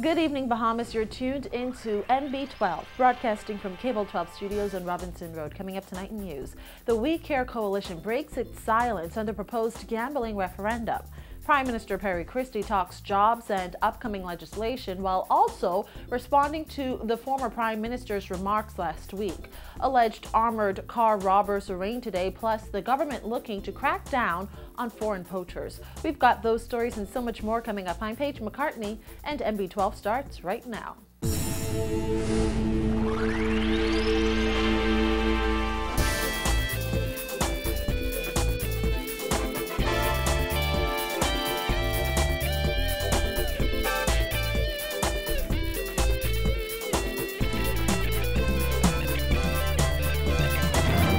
Good evening, Bahamas. You're tuned into NB12, broadcasting from Cable 12 Studios on Robinson Road. Coming up tonight in news, the We Care Coalition breaks its silence on the proposed gambling referendum. Prime Minister Perry Christie talks jobs and upcoming legislation while also responding to the former Prime Minister's remarks last week. Alleged armored car robbers arraigned today, plus the government looking to crack down on foreign poachers. We've got those stories and so much more coming up. I'm Paige McCartney, and NB12 starts right now.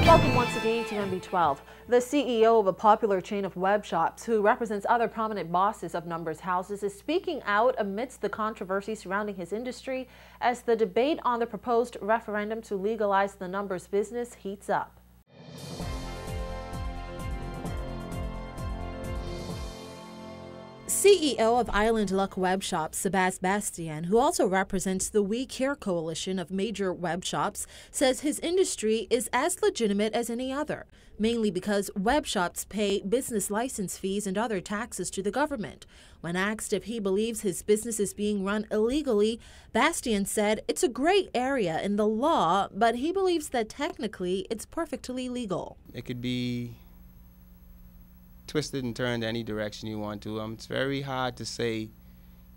Welcome once again to NB12. The CEO of a popular chain of web shops who represents other prominent bosses of numbers houses is speaking out amidst the controversy surrounding his industry as the debate on the proposed referendum to legalize the numbers business heats up. CEO of Island Luck Web Shops, Abbas Bastian, who also represents the We Care coalition of major web shops, says his industry is as legitimate as any other, mainly because web shops pay business license fees and other taxes to the government. When asked if he believes his business is being run illegally, Bastian said it's a gray area in the law, but he believes that technically it's perfectly legal. It could be twisted and turned any direction you want to. It's very hard to say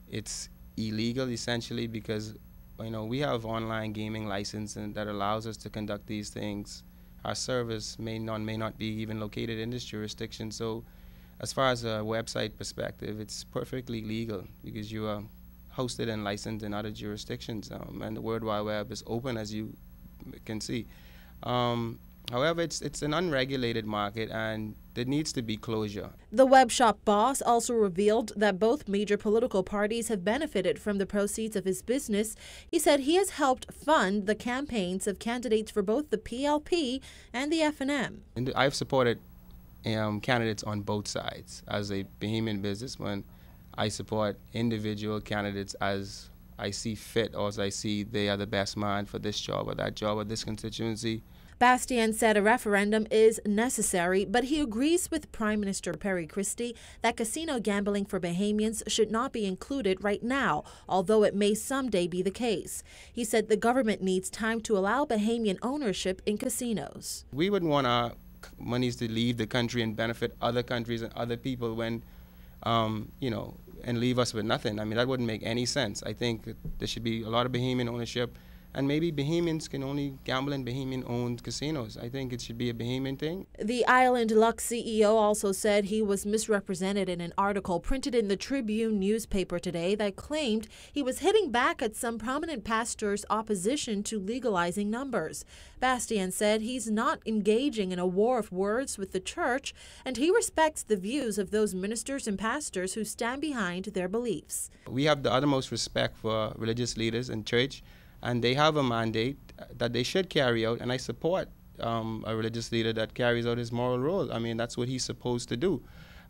it's illegal essentially because we have online gaming license and that allows us to conduct these things. Our service may not be even located in this jurisdiction. So as far as a website perspective, it's perfectly legal because you are hosted and licensed in other jurisdictions, and the World Wide Web is open, as you can see. However, it's an unregulated market and there needs to be closure. The web shop boss also revealed that both major political parties have benefited from the proceeds of his business. He said he has helped fund the campaigns of candidates for both the PLP and the FNM. And I've supported candidates on both sides. As a Bahamian businessman, I support individual candidates as I see fit or as I see they are the best man for this job or that job or this constituency. Bastian said a referendum is necessary, but he agrees with Prime Minister Perry Christie that casino gambling for Bahamians should not be included right now, although it may someday be the case. He said the government needs time to allow Bahamian ownership in casinos. We wouldn't want our monies to leave the country and benefit other countries and other people when, and leave us with nothing. I mean, that wouldn't make any sense. I think there should be a lot of Bahamian ownership. And maybe Bahamians can only gamble in Bahamian-owned casinos. I think it should be a Bahamian thing. The Island Luck CEO also said he was misrepresented in an article printed in the Tribune newspaper today that claimed he was hitting back at some prominent pastors' opposition to legalizing numbers. Bastian said he's not engaging in a war of words with the church, and he respects the views of those ministers and pastors who stand behind their beliefs. We have the uttermost respect for religious leaders in church, and they have a mandate that they should carry out, and I support a religious leader that carries out his moral role. I mean, that's what he's supposed to do.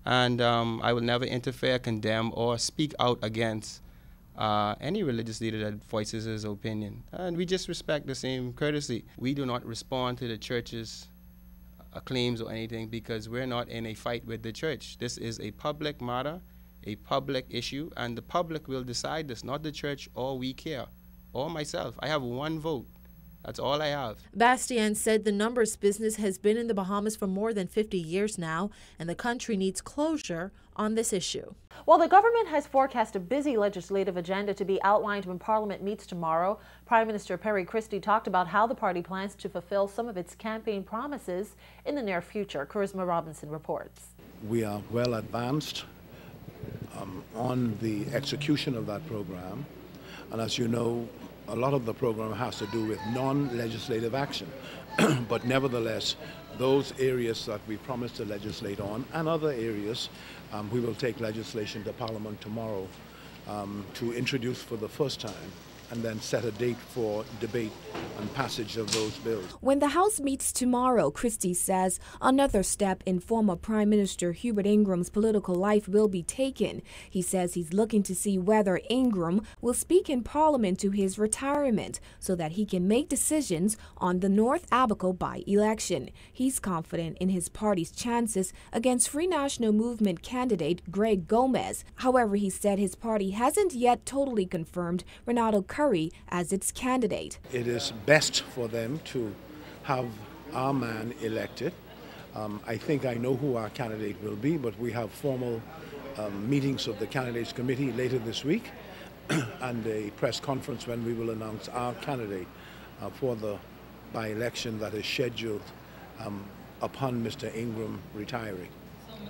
And I will never interfere, condemn, or speak out against any religious leader that voices his opinion. And we just respect the same courtesy. We do not respond to the church's claims or anything because we're not in a fight with the church. This is a public matter, a public issue, and the public will decide this, not the church or We Care. Or myself. I have one vote. That's all I have. Bastian said the numbers business has been in the Bahamas for more than 50 years now, and the country needs closure on this issue. While the government has forecast a busy legislative agenda to be outlined when Parliament meets tomorrow, Prime Minister Perry Christie talked about how the party plans to fulfill some of its campaign promises in the near future. Charisma Robinson reports. We are well advanced on the execution of that program. And as you know, a lot of the program has to do with non-legislative action. But nevertheless, those areas that we promised to legislate on and other areas, we will take legislation to Parliament tomorrow to introduce for the first time and then set a date for debate and passage of those bills. When the House meets tomorrow, Christie says another step in former Prime Minister Hubert Ingram's political life will be taken. He says he's looking to see whether Ingram will speak in Parliament to his retirement so that he can make decisions on the North Abaco by-election. He's confident in his party's chances against Free National Movement candidate Greg Gomez. However, he said his party hasn't yet totally confirmed Renato Curry as its candidate. It is best for them to have our man elected. I think I know who our candidate will be, but we have formal meetings of the candidates committee later this week and a press conference when we will announce our candidate for the by-election that is scheduled upon Mr. Ingram retiring.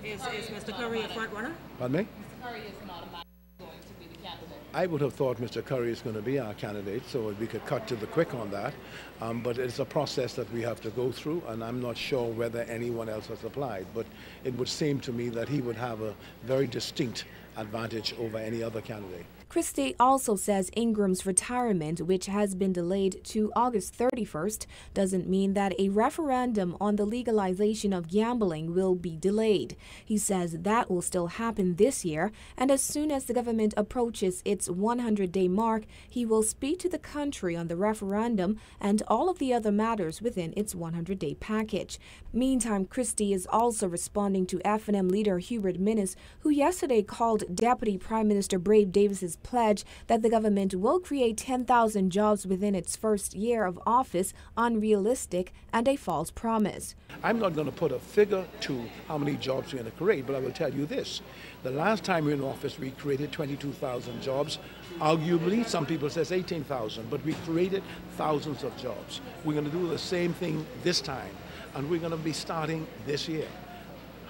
Is Mr. Curry a front runner? Pardon me? Mr. Curry is not going to be the candidate. I would have thought Mr. Curry is going to be our candidate, so we could cut to the quick on that. But it's a process that we have to go through, and I'm not sure whether anyone else has applied. But it would seem to me that he would have a very distinct advantage over any other candidate. Christie also says Ingram's retirement, which has been delayed to August 31st, doesn't mean that a referendum on the legalization of gambling will be delayed. He says that will still happen this year, and as soon as the government approaches its 100-day mark, he will speak to the country on the referendum and all of the other matters within its 100-day package. Meantime, Christie is also responding to FNM leader Hubert Minnis, who yesterday called Deputy Prime Minister Brave Davis's pledge that the government will create 10,000 jobs within its first year of office unrealistic and a false promise. I'm not going to put a figure to how many jobs we're going to create, but I will tell you this. The last time we were in office, we created 22,000 jobs. Arguably, some people say 18,000, but we created thousands of jobs. We're going to do the same thing this time, and we're going to be starting this year.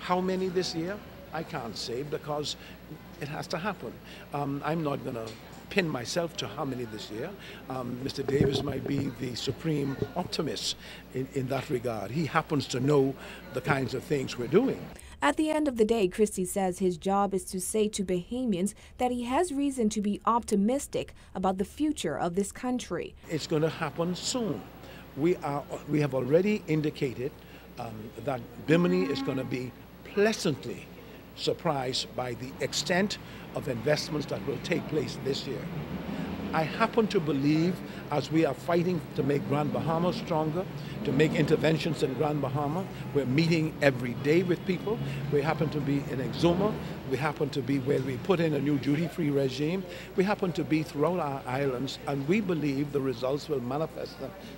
How many this year? I can't say because it has to happen. I'm not going to pin myself to how many this year. Mr. Davis might be the supreme optimist in that regard. He happens to know the kinds of things we're doing. At the end of the day, Christie says his job is to say to Bahamians that he has reason to be optimistic about the future of this country. It's going to happen soon. We have already indicated that Bimini is going to be pleasantly surprised by the extent of investments that will take place this year. I happen to believe, as we are fighting to make Grand Bahama stronger, to make interventions in Grand Bahama, we're meeting every day with people. We happen to be in Exuma. We happen to be where we put in a new duty-free regime. We happen to be throughout our islands, and we believe the results will manifest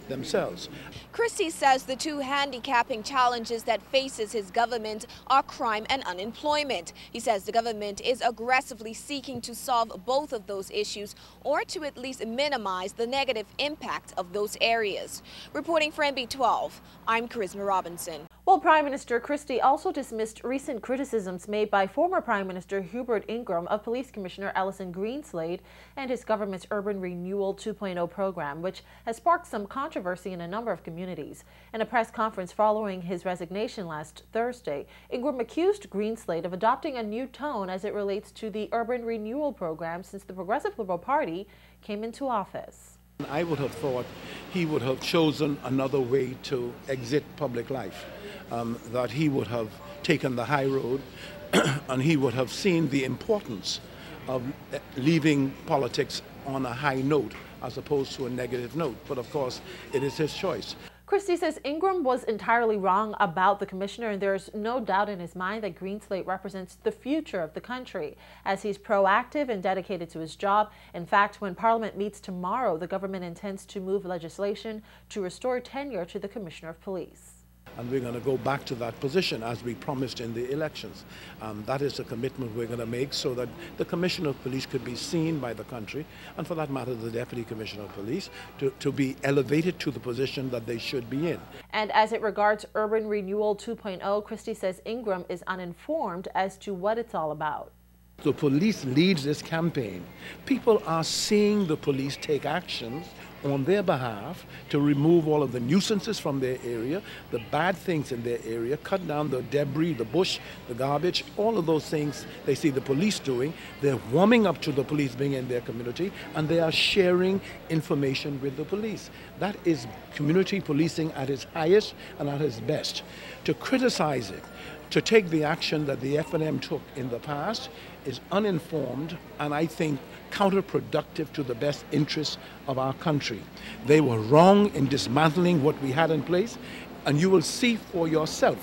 themselves. Christie says the two handicapping challenges that faces his government are crime and unemployment. He says the government is aggressively seeking to solve both of those issues or to at least minimize the negative impact of those areas. Reporting for NB12, I'm Charisma Robinson. Well, Prime Minister Christie also dismissed recent criticisms made by former Prime Minister Hubert Ingram of Police Commissioner Alison Greenslade and his government's Urban Renewal 2.0 program, which has sparked some controversy in a number of communities. In a press conference following his resignation last Thursday, Ingram accused Greenslade of adopting a new tone as it relates to the Urban Renewal program since the Progressive Liberal Party came into office. I would have thought he would have chosen another way to exit public life, that he would have taken the high road and he would have seen the importance of leaving politics on a high note as opposed to a negative note. But of course, it is his choice. Christie says Ingram was entirely wrong about the commissioner, and there's no doubt in his mind that Greenslade represents the future of the country, as he's proactive and dedicated to his job. In fact, when Parliament meets tomorrow, the government intends to move legislation to restore tenure to the Commissioner of Police. And we're going to go back to that position as we promised in the elections. That is a commitment we're going to make so that the Commissioner of Police could be seen by the country, and for that matter the Deputy Commissioner of Police, to be elevated to the position that they should be in. And as it regards Urban Renewal 2.0, Christie says Ingram is uninformed as to what it's all about. The police leads this campaign. People are seeing the police take actions on their behalf to remove all of the nuisances from their area, the bad things in their area, cut down the debris, the bush, the garbage, all of those things they see the police doing. They're warming up to the police being in their community, and they are sharing information with the police. That is community policing at its highest and at its best. To criticize it, to take the action that the F&M took in the past is uninformed and I think counterproductive to the best interests of our country. They were wrong in dismantling what we had in place, and you will see for yourself.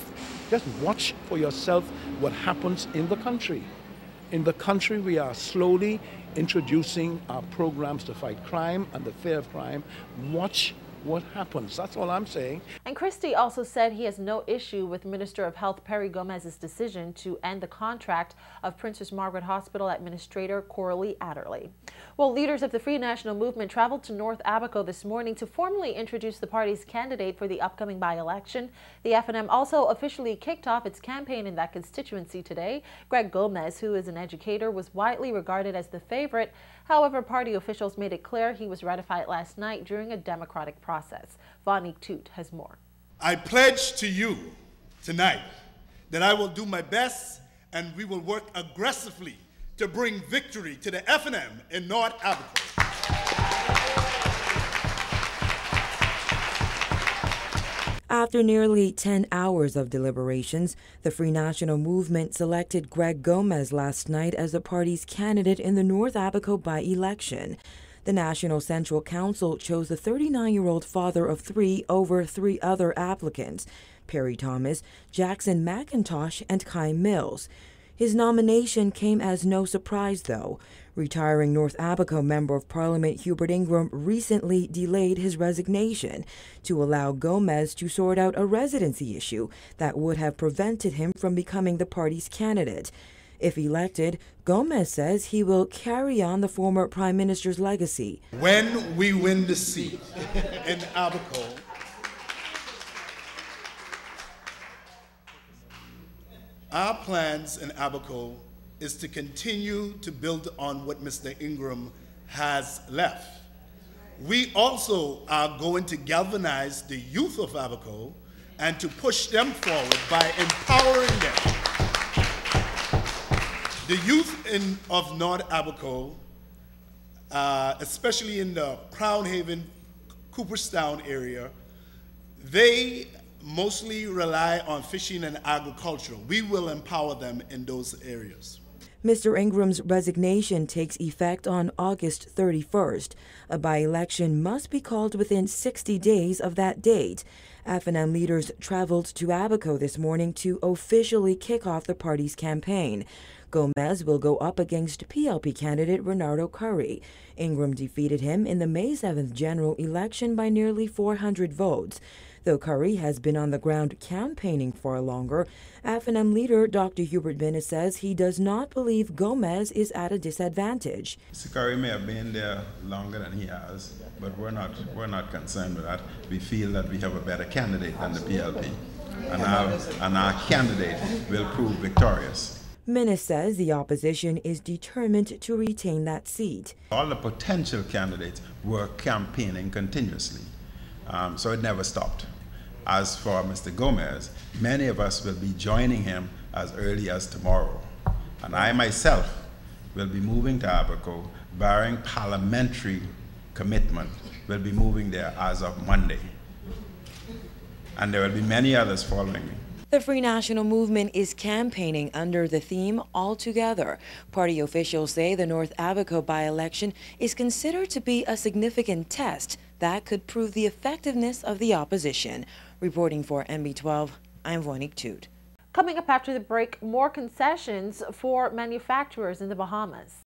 Just watch for yourself what happens in the country. In the country, we are slowly introducing our programs to fight crime and the fear of crime. Watch what happens. That's all I'm saying. And Christie also said he has no issue with Minister of Health Perry Gomez's decision to end the contract of Princess Margaret Hospital Administrator Coralie Adderley. Well, leaders of the Free National Movement traveled to North Abaco this morning to formally introduce the party's candidate for the upcoming by-election. The F&M also officially kicked off its campaign in that constituency today. Greg Gomez, who is an educator, was widely regarded as the favorite. However, party officials made it clear he was ratified last night during a democratic process. Vonique Toot has more. I pledge to you tonight that I will do my best and we will work aggressively to bring victory to the F&M in North Abaco. After nearly 10 hours of deliberations, the Free National Movement selected Greg Gomez last night as the party's candidate in the North Abaco by-election. The National Central Council chose the 39-year-old father of three over three other applicants, Perry Thomas, Jackson McIntosh, and Kai Mills. His nomination came as no surprise, though. Retiring North Abaco Member of Parliament Hubert Ingram recently delayed his resignation to allow Gomez to sort out a residency issue that would have prevented him from becoming the party's candidate. If elected, Gomez says he will carry on the former Prime Minister's legacy. When we win the seat in Abaco, our plans in Abaco is to continue to build on what Mr. Ingram has left. We also are going to galvanize the youth of Abaco and to push them forward by empowering them. The youth of North Abaco, especially in the Crown Haven, Cooperstown area, they mostly rely on fishing and agriculture. We will empower them in those areas. Mr. Ingram's resignation takes effect on August 31st. A by-election must be called within 60 days of that date. F&M leaders traveled to Abaco this morning to officially kick off the party's campaign. Gomez will go up against PLP candidate Renardo Curry. Ingram defeated him in the May 7th general election by nearly 400 votes. Though Curry has been on the ground campaigning for longer, F&M leader Dr. Hubert Ingram says he does not believe Gomez is at a disadvantage. Mr. Curry may have been there longer than he has, but we're not concerned with that. We feel that we have a better candidate than the PLP, and our candidate will prove victorious. Minnis says the opposition is determined to retain that seat. All the potential candidates were campaigning continuously, so it never stopped. As for Mr. Gomez, many of us will be joining him as early as tomorrow. And I myself will be moving to Abaco, barring parliamentary commitment, will be moving there as of Monday. And there will be many others following me. The Free National Movement is campaigning under the theme All Together. Party officials say the North Abaco by-election is considered to be a significant test that could prove the effectiveness of the opposition. Reporting for NB12, I'm Vonique Toot. Coming up after the break, more concessions for manufacturers in the Bahamas.